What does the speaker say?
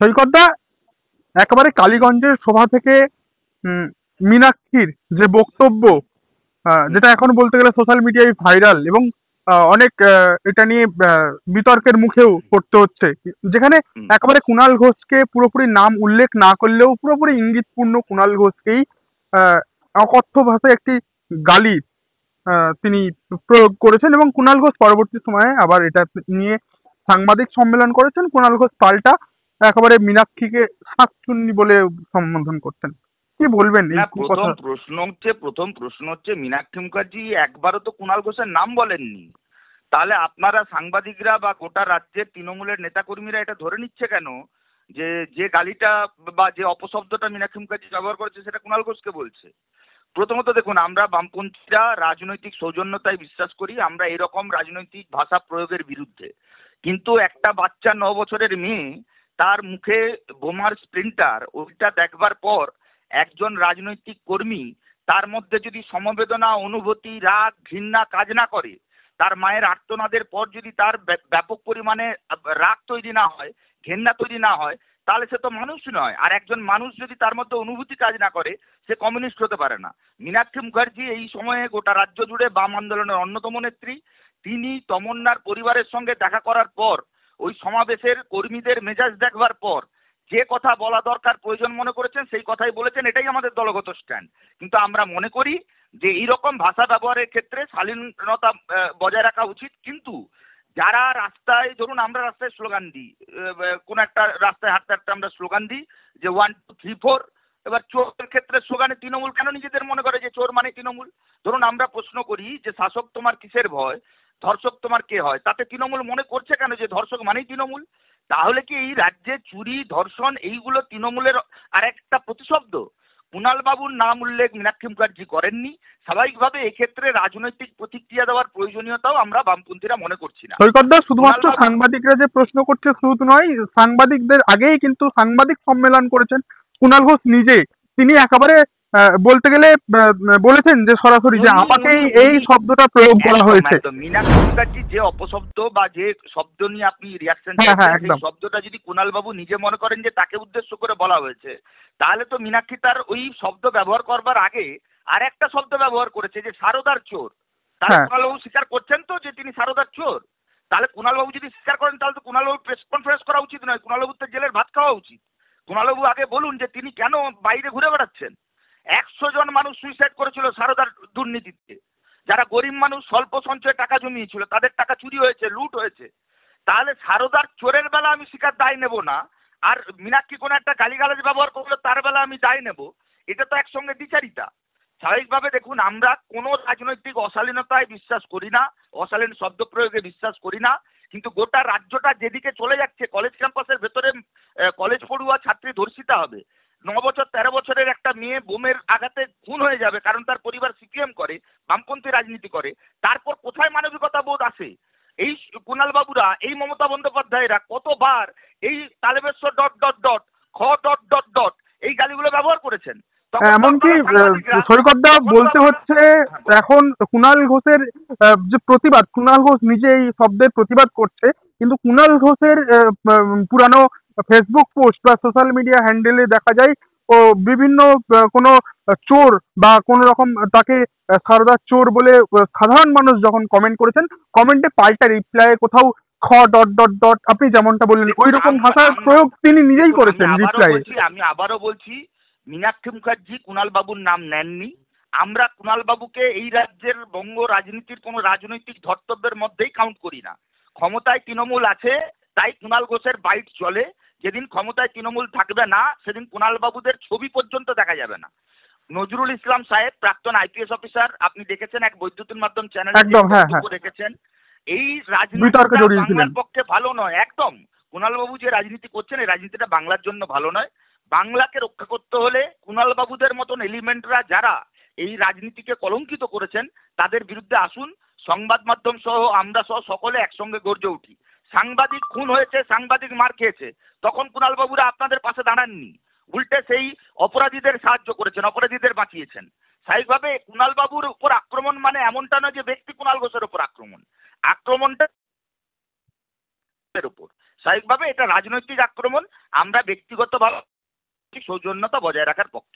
সৈকতদা, একেবারে কালীগঞ্জের সভা থেকে উম, মীনাক্ষীর যে বক্তব্য, হুম যেটা এখন বলতে গেলে সোশ্যাল মিডিয়ায় ভাইরাল, এবং অনেক এটা নিয়ে বিতর্কের মুখেও পড়তে হচ্ছে, যেখানে হুম একেবারে কুণাল ঘোষকে পুরোপুরি নাম উল্লেখ না করলেও পুরোপুরি ইঙ্গিতপূর্ণ কুণাল ঘোষকেই আহ, অকথ্য ভাষায় একটি গালি তিনি প্রয়োগ করেছেন, এবং কুণাল ঘোষ পরবর্তী সময়ে আবার এটা নিয়ে সাংবাদিক সম্মেলন করেছেন। কুণাল ঘোষ পাল্টা একেবারে মীনাক্ষীকে শাকচুন্নি বলে সম্বোধন করতেন। কি বলবেন এই না, কথা? প্রথম প্রশ্ন হচ্ছে মীনাক্ষী মুখার্জি একবারও তো কুণাল ঘোষের নাম বলেননি। তাহলে আপনারা সাংবাদিকরা বা গোটা রাজ্যের তৃণমূলের নেতাকর্মীরা এটা ধরে নিচ্ছে কেন যে যে গালিটা বা যে অপশব্দটা মীনাক্ষী মুখার্জি ব্যবহার করেছে সেটা কুণাল ঘোষকে বলছে? প্রথমত দেখুন, আমরা বামপন্থীরা রাজনৈতিক সৌজন্যতায় বিশ্বাস করি, আমরা এরকম রাজনৈতিক ভাষা প্রয়োগের বিরুদ্ধে। কিন্তু একটা বাচ্চা 9 বছরের মেয়ে, তার মুখে বোমার স্প্লিন্টার, ওইটা দেখবার পর একজন রাজনৈতিক কর্মী তার মধ্যে যদি সমবেদনা, অনুভূতি, রাগ, ঘৃণা কাজ না করে, তার মায়ের আর্তনাদের পর যদি তার ব্যাপক পরিমাণে রাগ তৈরি না হয়, ঘেন্না তৈরি না হয়, তাহলে সে তো মানুষ নয়। আর একজন মানুষ যদি তার মধ্যে অনুভূতি কাজ না করে, সে কমিউনিস্ট হতে পারে না। মীনাক্ষী মুখার্জি এই সময়ে গোটা রাজ্য জুড়ে বাম আন্দোলনের অন্যতম নেত্রী। তিনি তমন্নার পরিবারের সঙ্গে দেখা করার পর, ওই সমাবেশের কর্মীদের মেজাজ দেখবার পর যে কথা বলা দরকার প্রয়োজন মনে করেছেন সেই কথাই বলেছেন, এটাই আমাদের দলগত স্ট্যান্ড। কিন্তু আমরা মনে করি যে এইরকম ভাষা ব্যবহারের ক্ষেত্রে শালীনতা বজায় রাখা উচিত। কিন্তু যারা রাস্তায়, ধরুন আমরা রাস্তায় স্লোগান দিই, কোন একটা রাস্তায় হাঁটতে হাঁটতে আমরা স্লোগান দিই যে 1 2 3 4। এবার চোরের ক্ষেত্রে স্লোগানে তৃণমূল কেন নিজেদের মনে করে যে চোর মানে তৃণমূল? ধরুন আমরা প্রশ্ন করি যে শাসক তোমার কিসের ভয়, ধর্ষক তোমার কে হয়? তাতে তৃণমূল মনে করছে কেন যে ধর্ষক মানেই তৃণমূল? তাহলে কি এই রাজ্যে চুরি, ধর্ষণ এইগুলো তৃণমূলের আরেকটা প্রতিশব্দ? কুণাল বাবুর নাম উল্লেখ মীনাক্ষী মুখার্জি করেননি। স্বাভাবিকভাবে এক্ষেত্রে রাজনৈতিক প্রতিক্রিয়া দেওয়ার প্রয়োজনীয়তাও আমরা বামপন্থীরা মনে করছি না। সৈকতদা, কুণাল শুধুমাত্র বাবু, সাংবাদিকরা যে প্রশ্ন করছে শুধু নয়, সাংবাদিকদের আগেই কিন্তু সাংবাদিক সম্মেলন করেছেন কুণাল ঘোষ নিজে। তিনি একেবারে বলতে গেলে বলেছেন যে সরাসরি যে উনি উনি আমাকেই এই উনি শব্দটা প্রয়োগ করা একদম হয়েছে। একদম মীনাক্ষী মুখার্জি যে অপশব্দ বা যে শব্দ নিয়ে আপনি রিয়াকশন হ্যাঁ, হ্যাঁ, চাইছেন, সেই একদম। শব্দটা যদি কুণাল বাবু নিজে মনে করেন যে তাকে উদ্দেশ্য করে বলা হয়েছে, তাহলে তো মীনাক্ষী তার ওই শব্দ ব্যবহার করবার আগে আর একটা শব্দ ব্যবহার করেছে যে সারদার চোর। তাহলে হ্যাঁ, কুণাল বাবু স্বীকার করছেন তো যে তিনি সারদার চোর? তাহলে কুণাল বাবু যদি স্বীকার করেন তাহলে তো কুণাল বাবু প্রেস কনফারেন্স করা উচিত নয়, কুণাল বাবুর তো জেলের ভাত খাওয়া উচিত। কুণাল বাবু আগে বলুন যে তিনি কেন বাইরে ঘুরে বেড়াচ্ছেন। 100 জন মানুষ সুইসাইড করেছিল সারদার দুর্নীতিতে। যারা গরিব মানুষ স্বল্প সঞ্চয়ে টাকা জমিয়েছিল তাদের টাকা চুরি হয়েছে, লুট হয়েছে। তাহলে সারদার চোরের বেলা আমি স্বীকার দায় নেব না, আর মীনাক্ষী কোনো একটা গালিগালাজ ব্যবহার করলে তার বেলা আমি দায় নেব, এটা তো একসঙ্গে দ্বিচারিতা। স্বাভাবিকভাবে দেখুন, আমরা কোনো রাজনৈতিক অশালীনতায় বিশ্বাস করি না, অশালীন শব্দ প্রয়োগে বিশ্বাস করি না। কিন্তু গোটা রাজ্যটা যেদিকে চলে যাচ্ছে, কলেজ ক্যাম্পাসের ভেতরে কলেজ পড়ুয়া ছাত্রী ধর্ষিতা হবে, 9 বছর 13 বছরের একটা মেয়ে বোমের আঘাতে খুন হয়ে যাবে কারণ তার পরিবার সিপিএম করে, বামপন্থী রাজনীতি করে, তারপর কোথায় মানবিকতা বোধ আসে? এই কুণাল বাবুরা, এই মমতা বন্দ্যোপাধ্যায়রা কতবার এই তালেবেশ্বর ডট ডট ডট খ ডট ডট ডট এই গালিগুলো ব্যবহার করেছেন? তখন তো এমনকি আপনারা সাংবাদিকরা, সৈকতদা তখন তো বলতে আপনারা, হচ্ছে হ্যাঁ বলুন। এখন কুণাল ঘোষের যে প্রতিবাদ, কুণাল ঘোষ নিজে এই শব্দের প্রতিবাদ করছে, কিন্তু কুণাল ঘোষের পুরানো ফেসবুক পোস্ট বা সোশ্যাল মিডিয়া হ্যান্ডেলে দেখা যায় ও বিভিন্ন কোনো চোর বা কোন রকম তাকে সারদার চোর বলে সাধারণ মানুষ যখন কমেন্ট করেছেন, কমেন্টে পাল্টা রিপ্লাই কোথাও খ ডট ডট ডট আপনি যেমনটা বললেন ওই দেখুন রকম ভাষার প্রয়োগ তিনি নিজেই দেখুন, করেছেন রিপ্লাইয়ে। আমি আবারও বলছি, মীনাক্ষী মুখার্জি কুণাল বাবুর নাম নেননি। আমরা কুণাল বাবুকে এই রাজ্যের বঙ্গ রাজনীতির কোনো রাজনৈতিক ধর্তব্যের মধ্যেই কাউন্ট করি না। ক্ষমতায় তৃণমূল আছে তাই কুণাল ঘোষের বাইট চলে। যেদিন ক্ষমতায় তৃণমূল থাকবে না সেদিন কুণাল বাবুদের ছবি পর্যন্ত দেখা যাবে না। নজরুল ইসলাম সাহেব, প্রাক্তন আইপিএস অফিসার, আপনি দেখেছেন এক বৈদ্যুতিন মাধ্যম চ্যানেলে একদম, তিনি হ্যাঁ, বক্তব্য হ্যাঁ। রেখেছেন। এই বিতর্কে রাজনীতিটা জড়িয়েছিলেন। বাংলার পক্ষে ভালো নয় একদম। কুণাল বাবু যে রাজনীতি করছেন এই রাজনীতিটা বাংলার জন্য ভালো নয়। বাংলাকে রক্ষা করতে হলে কুণাল বাবুদের মতন এলিমেন্টরা যারা এই রাজনীতিকে কলঙ্কিত করেছেন তাদের বিরুদ্ধে আসুন। সংবাদ মাধ্যম সহ আমরা সহ সকলে একসঙ্গে গর্জে উঠি। সাংবাদিক খুন হয়েছে, সাংবাদিক মার খেয়েছে, তখন কুণাল বাবুরা আপনাদের পাশে দাঁড়াননি, উল্টে সেই অপরাধীদের সাহায্য করেছেন, অপরাধীদের বাঁচিয়েছেন। স্বাভাবিকভাবে কুণাল বাবুর উপর আক্রমণ মানে এমনটা নয় যে ব্যক্তি কুণাল ঘোষের উপর আক্রমণ। আক্রমণটা এর উপর। স্বাভাবিকভাবে এটা রাজনৈতিক আক্রমণ। আমরা ব্যক্তিগতভাবে সৌজন্যতা বজায় রাখার পক্ষে।